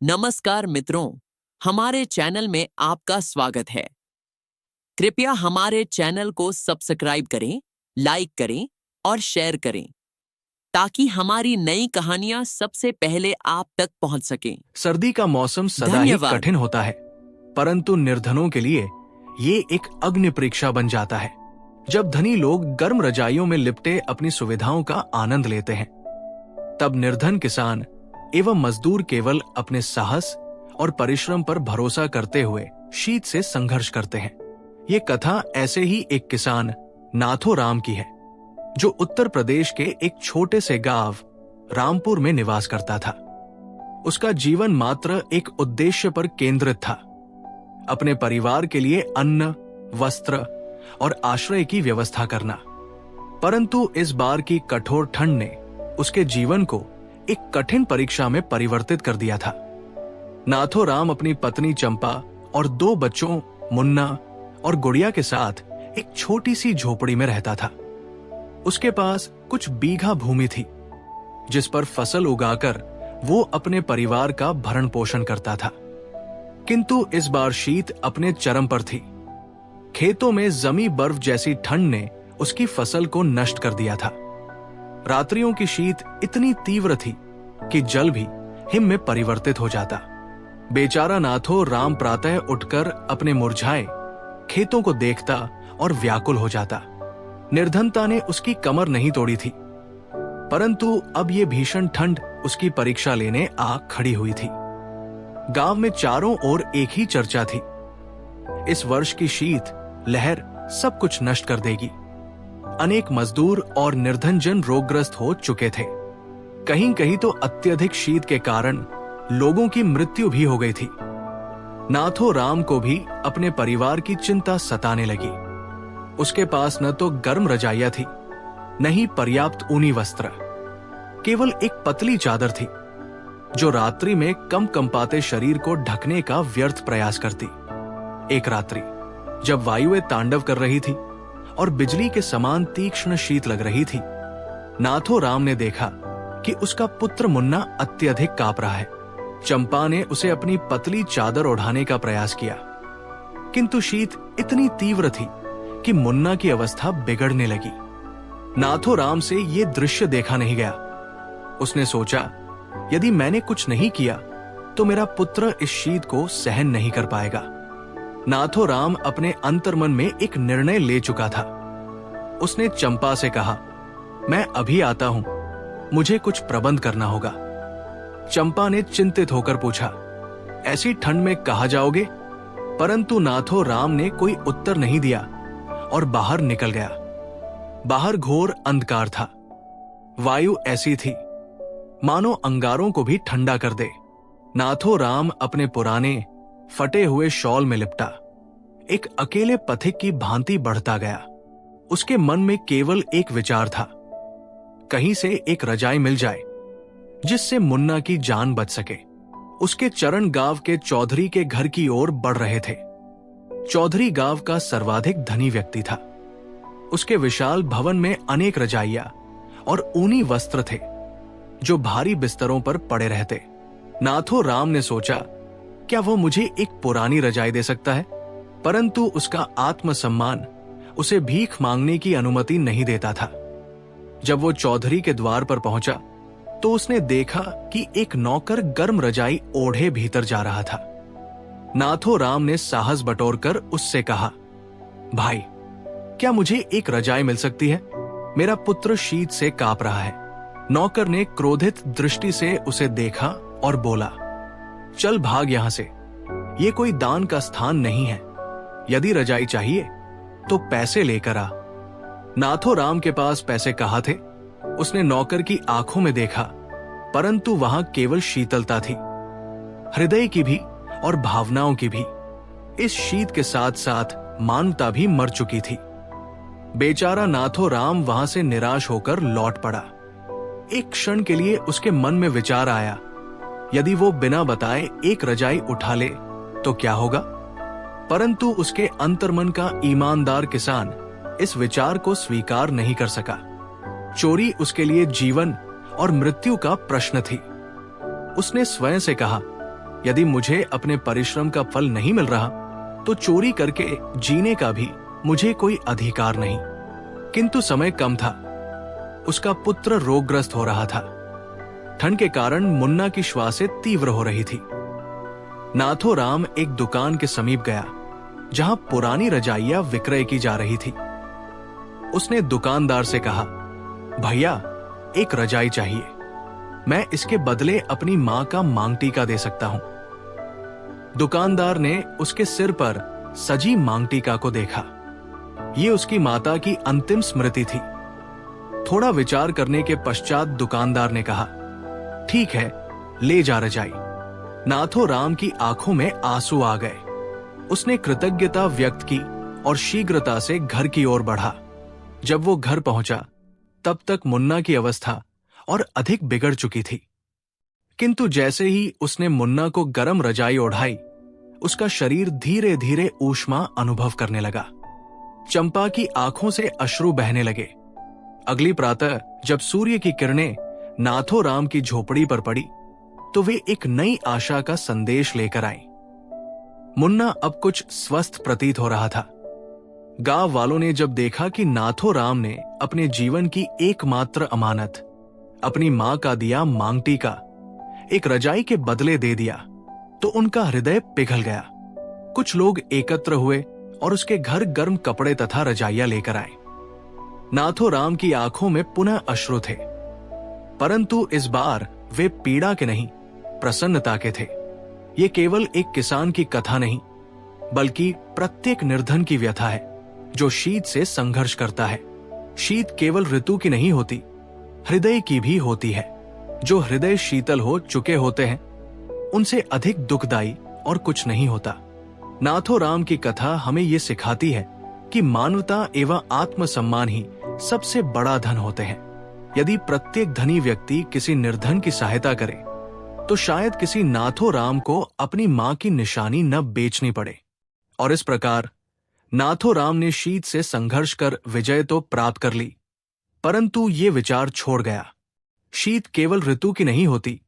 नमस्कार मित्रों, हमारे चैनल में आपका स्वागत है। कृपया हमारे चैनल को सब्सक्राइब करें, लाइक करें और शेयर करें ताकि हमारी नई कहानियां सबसे पहले आप तक पहुंच सकें। सर्दी का मौसम सदा ही कठिन होता है, परंतु निर्धनों के लिए ये एक अग्नि परीक्षा बन जाता है। जब धनी लोग गर्म रजाइयों में लिपटे अपनी सुविधाओं का आनंद लेते हैं, तब निर्धन किसान एवं मजदूर केवल अपने साहस और परिश्रम पर भरोसा करते हुए शीत से संघर्ष करते हैं। ये कथा ऐसे ही एक किसान नाथोराम की है, जो उत्तर प्रदेश के एक छोटे से गांव रामपुर में निवास करता था। उसका जीवन मात्र एक उद्देश्य पर केंद्रित था, अपने परिवार के लिए अन्न, वस्त्र और आश्रय की व्यवस्था करना। परंतु इस बार की कठोर ठंड ने उसके जीवन को एक कठिन परीक्षा में परिवर्तित कर दिया था। नाथोराम अपनी पत्नी चंपा और 2 बच्चों मुन्ना और गुड़िया के साथ एक छोटी सी झोपड़ी में रहता था। उसके पास कुछ बीघा भूमि थी, जिस पर फसल उगाकर वो अपने परिवार का भरण पोषण करता था। किंतु इस बार शीत अपने चरम पर थी। खेतों में जमी बर्फ जैसी ठंड ने उसकी फसल को नष्ट कर दिया था। रात्रियों की शीत इतनी तीव्र थी कि जल भी हिम में परिवर्तित हो जाता। बेचारा नाथो राम प्रातः उठकर अपने मुरझाए खेतों को देखता और व्याकुल हो जाता। निर्धनता ने उसकी कमर नहीं तोड़ी थी, परंतु अब ये भीषण ठंड उसकी परीक्षा लेने आ खड़ी हुई थी। गांव में चारों ओर एक ही चर्चा थी, इस वर्ष की शीत लहर सब कुछ नष्ट कर देगी। अनेक मजदूर और निर्धन जन रोगग्रस्त हो चुके थे। कहीं कहीं तो अत्यधिक शीत के कारण लोगों की मृत्यु भी हो गई थी। नाथोराम को भी अपने परिवार की चिंता सताने लगी। उसके पास न तो गर्म रजाइयां थी, न ही पर्याप्त ऊनी वस्त्र। केवल एक पतली चादर थी, जो रात्रि में कंपाते शरीर को ढकने का व्यर्थ प्रयास करती। एक रात्रि जब वायुएं तांडव कर रही थी और बिजली के समान तीक्ष्ण शीत लग रही थी, नाथोराम ने देखा कि उसका पुत्र मुन्ना अत्यधिक कांप रहा है। चंपा ने उसे अपनी पतली चादर ओढ़ाने का प्रयास किया, किंतु शीत इतनी तीव्र थी कि मुन्ना की अवस्था बिगड़ने लगी। नाथोराम से ये दृश्य देखा नहीं गया। उसने सोचा, यदि मैंने कुछ नहीं किया तो मेरा पुत्र इस शीत को सहन नहीं कर पाएगा। नाथोराम अपने अंतर्मन में एक निर्णय ले चुका था। उसने चंपा से कहा, मैं अभी आता हूं, मुझे कुछ प्रबंध करना होगा। चंपा ने चिंतित होकर पूछा, ऐसी ठंड में कहां जाओगे? परंतु नाथोराम ने कोई उत्तर नहीं दिया और बाहर निकल गया। बाहर घोर अंधकार था। वायु ऐसी थी मानो अंगारों को भी ठंडा कर दे। नाथोराम अपने पुराने फटे हुए शॉल में लिपटा एक अकेले पथिक की भांति बढ़ता गया। उसके मन में केवल एक विचार था, कहीं से एक रजाई मिल जाए जिससे मुन्ना की जान बच सके। उसके चरण गांव के चौधरी के घर की ओर बढ़ रहे थे। चौधरी गांव का सर्वाधिक धनी व्यक्ति था। उसके विशाल भवन में अनेक रजाइयां और ऊनी वस्त्र थे, जो भारी बिस्तरों पर पड़े रहते। नाथोराम ने सोचा, क्या वो मुझे एक पुरानी रजाई दे सकता है? परंतु उसका आत्मसम्मान उसे भीख मांगने की अनुमति नहीं देता था। जब वो चौधरी के द्वार पर पहुंचा तो उसने देखा कि एक नौकर गर्म रजाई ओढ़े भीतर जा रहा था। नाथोराम ने साहस बटोरकर उससे कहा, भाई, क्या मुझे एक रजाई मिल सकती है? मेरा पुत्र शीत से कांप रहा है। नौकर ने क्रोधित दृष्टि से उसे देखा और बोला, चल भाग यहां से, ये कोई दान का स्थान नहीं है। यदि रजाई चाहिए तो पैसे लेकर आ। नाथोराम के पास पैसे कहाँ थे? उसने नौकर की आंखों में देखा, परंतु वहां केवल शीतलता थी, हृदय की भी और भावनाओं की भी। इस शीत के साथ साथ मानवता भी मर चुकी थी। बेचारा नाथोराम वहां से निराश होकर लौट पड़ा। एक क्षण के लिए उसके मन में विचार आया, यदि वो बिना बताए एक रजाई उठा ले तो क्या होगा? परंतु उसके अंतर्मन का ईमानदार किसान इस विचार को स्वीकार नहीं कर सका। चोरी उसके लिए जीवन और मृत्यु का प्रश्न थी। उसने स्वयं से कहा, यदि मुझे अपने परिश्रम का फल नहीं मिल रहा तो चोरी करके जीने का भी मुझे कोई अधिकार नहीं। किंतु समय कम था। उसका पुत्र रोगग्रस्त हो रहा था। ठंड के कारण मुन्ना की श्वासें तीव्र हो रही थी। नाथोराम एक दुकान के समीप गया जहां पुरानी रजाइयां विक्रय की जा रही थी। उसने दुकानदार से कहा, भैया, एक रजाई चाहिए। मैं इसके बदले अपनी मां का मांग टीका दे सकता हूं। दुकानदार ने उसके सिर पर सजी मांग टीका को देखा। ये उसकी माता की अंतिम स्मृति थी। थोड़ा विचार करने के पश्चात दुकानदार ने कहा, ठीक है, ले जा रजाई। नाथोराम की आंखों में आंसू आ गए। उसने कृतज्ञता व्यक्त की और शीघ्रता से घर की ओर बढ़ा। जब वो घर पहुंचा तब तक मुन्ना की अवस्था और अधिक बिगड़ चुकी थी। किंतु जैसे ही उसने मुन्ना को गर्म रजाई ओढ़ाई, उसका शरीर धीरे धीरे ऊष्मा अनुभव करने लगा। चंपा की आंखों से अश्रु बहने लगे। अगली प्रातः जब सूर्य की किरणें नाथोराम की झोपड़ी पर पड़ी तो वे एक नई आशा का संदेश लेकर आई। मुन्ना अब कुछ स्वस्थ प्रतीत हो रहा था। गांव वालों ने जब देखा कि नाथोराम ने अपने जीवन की एकमात्र अमानत, अपनी मां का दिया मांग टीका, एक रजाई के बदले दे दिया, तो उनका हृदय पिघल गया। कुछ लोग एकत्र हुए और उसके घर गर्म कपड़े तथा रजाइयां लेकर आए। नाथोराम की आंखों में पुनः अश्रु थे, परंतु इस बार वे पीड़ा के नहीं, प्रसन्नता के थे। ये केवल एक किसान की कथा नहीं, बल्कि प्रत्येक निर्धन की व्यथा है जो शीत से संघर्ष करता है। शीत केवल ऋतु की नहीं होती, हृदय की भी होती है। जो हृदय शीतल हो चुके होते हैं उनसे अधिक दुखदायी और कुछ नहीं होता। नाथोराम की कथा हमें ये सिखाती है कि मानवता एवं आत्मसम्मान ही सबसे बड़ा धन होते हैं। यदि प्रत्येक धनी व्यक्ति किसी निर्धन की सहायता करे तो शायद किसी नाथोराम को अपनी मां की निशानी न बेचनी पड़े। और इस प्रकार नाथोराम ने शीत से संघर्ष कर विजय तो प्राप्त कर ली, परंतु ये विचार छोड़ गया, शीत केवल ऋतु की नहीं होती,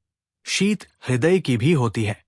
शीत हृदय की भी होती है।